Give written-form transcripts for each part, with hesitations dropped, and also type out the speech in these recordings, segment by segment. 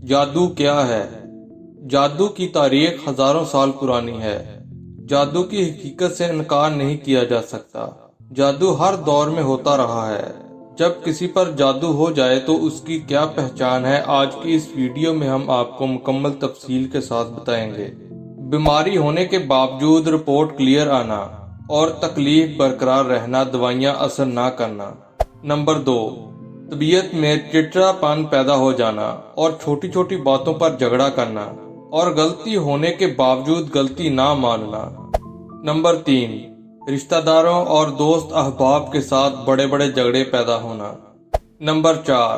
جادو کیا ہے؟ جادو کی تاریخ ہزاروں سال پرانی ہے۔ جادو کی حقیقت سے انکار نہیں کیا جا سکتا۔ جادو ہر دور میں ہوتا رہا ہے۔ جب کسی پر جادو ہو جائے تو اس کی کیا پہچان ہے، آج کی اس ویڈیو میں ہم آپ کو مکمل تفصیل کے ساتھ بتائیں گے۔ بیماری ہونے کے باوجود رپورٹ کلیئر آنا اور تکلیف برقرار رہنا، دوائیاں اثر نہ کرنا۔ نمبر 2، طبیعت میں چڑچڑا پن پیدا ہو جانا اور چھوٹی چھوٹی باتوں پر جھگڑا کرنا اور غلطی ہونے کے باوجود غلطی نہ ماننا۔ نمبر 3، رشتہ داروں اور دوست احباب کے ساتھ بڑے بڑے جھگڑے پیدا ہونا۔ نمبر 4،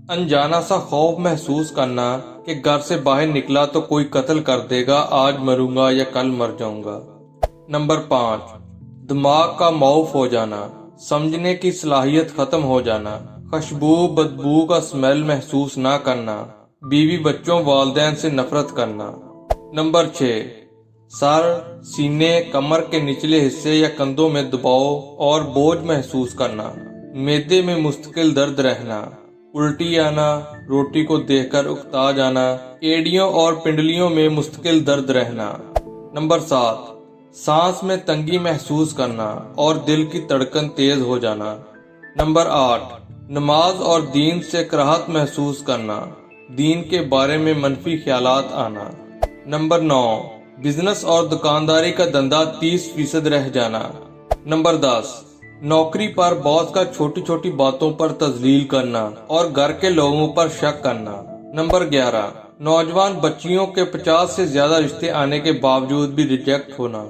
انجانا سا خوف محسوس کرنا کہ گھر سے باہر نکلا تو کوئی قتل کر دے گا، آج مروں گا یا کل مر جاؤں گا۔ نمبر 5، دماغ کا معاف ہو جانا، سمجھنے کی صلاحیت ختم ہو جانا، خوشبو بدبو کا اسمیل محسوس نہ کرنا، بیوی بچوں والدین سے نفرت کرنا۔ نمبر 6، سر، سینے، کمر کے نچلے حصے یا کندھوں میں دباؤ اور بوجھ محسوس کرنا، معدے میں مستقل درد رہنا، الٹی آنا، روٹی کو دیکھ کر اکتا جانا، ایڑیوں اور پنڈلیوں میں مستقل درد رہنا۔ نمبر 7، سانس میں تنگی محسوس کرنا اور دل کی دھڑکن تیز ہو جانا۔ نمبر 8، نماز اور دین سے کراہت محسوس کرنا، دین کے بارے میں منفی خیالات آنا۔ نمبر 9، بزنس اور دکانداری کا دھندا 30% رہ جانا۔ نمبر 10، نوکری پر باس کا چھوٹی چھوٹی باتوں پر تذلیل کرنا اور گھر کے لوگوں پر شک کرنا۔ نمبر 11، نوجوان بچیوں کے 50 سے زیادہ رشتے آنے کے باوجود بھی ریجیکٹ ہونا۔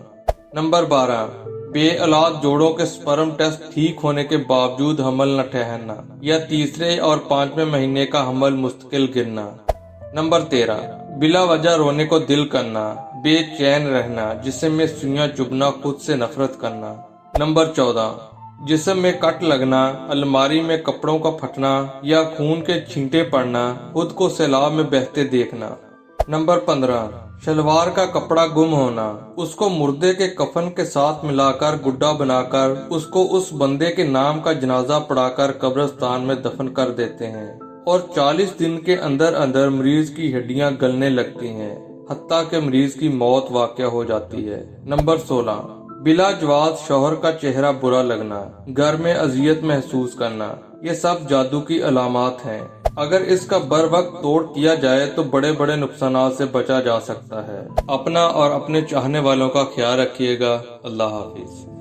نمبر 12، بے اولاد جوڑوں کے سپرم ٹیسٹ ٹھیک ہونے کے باوجود حمل نہ ٹھہرنا یا تیسرے اور 5ویں مہینے کا حمل مستقل گرنا۔ نمبر 13، بلا وجہ رونے کو دل کرنا، بے چین رہنا، جسم میں سوئیاں چبھنا، خود سے نفرت کرنا۔ نمبر 14، جسم میں کٹ لگنا، الماری میں کپڑوں کا پھٹنا یا خون کے چھینٹے پڑنا، خود کو سیلاب میں بہتے دیکھنا۔ نمبر 15، شلوار کا کپڑا گم ہونا، اس کو مردے کے کفن کے ساتھ ملا کر گڈھا بنا کر اس کو اس بندے کے نام کا جنازہ پڑھا کر قبرستان میں دفن کر دیتے ہیں اور 40 دن کے اندر اندر مریض کی ہڈیاں گلنے لگتی ہیں، حتیٰ کہ مریض کی موت واقع ہو جاتی ہے۔ نمبر 16، بلا جواز شوہر کا چہرہ برا لگنا، گھر میں اذیت محسوس کرنا، یہ سب جادو کی علامات ہیں۔ اگر اس کا بر وقت توڑ کیا جائے تو بڑے بڑے نقصانات سے بچا جا سکتا ہے۔ اپنا اور اپنے چاہنے والوں کا خیال رکھیے گا۔ اللہ حافظ۔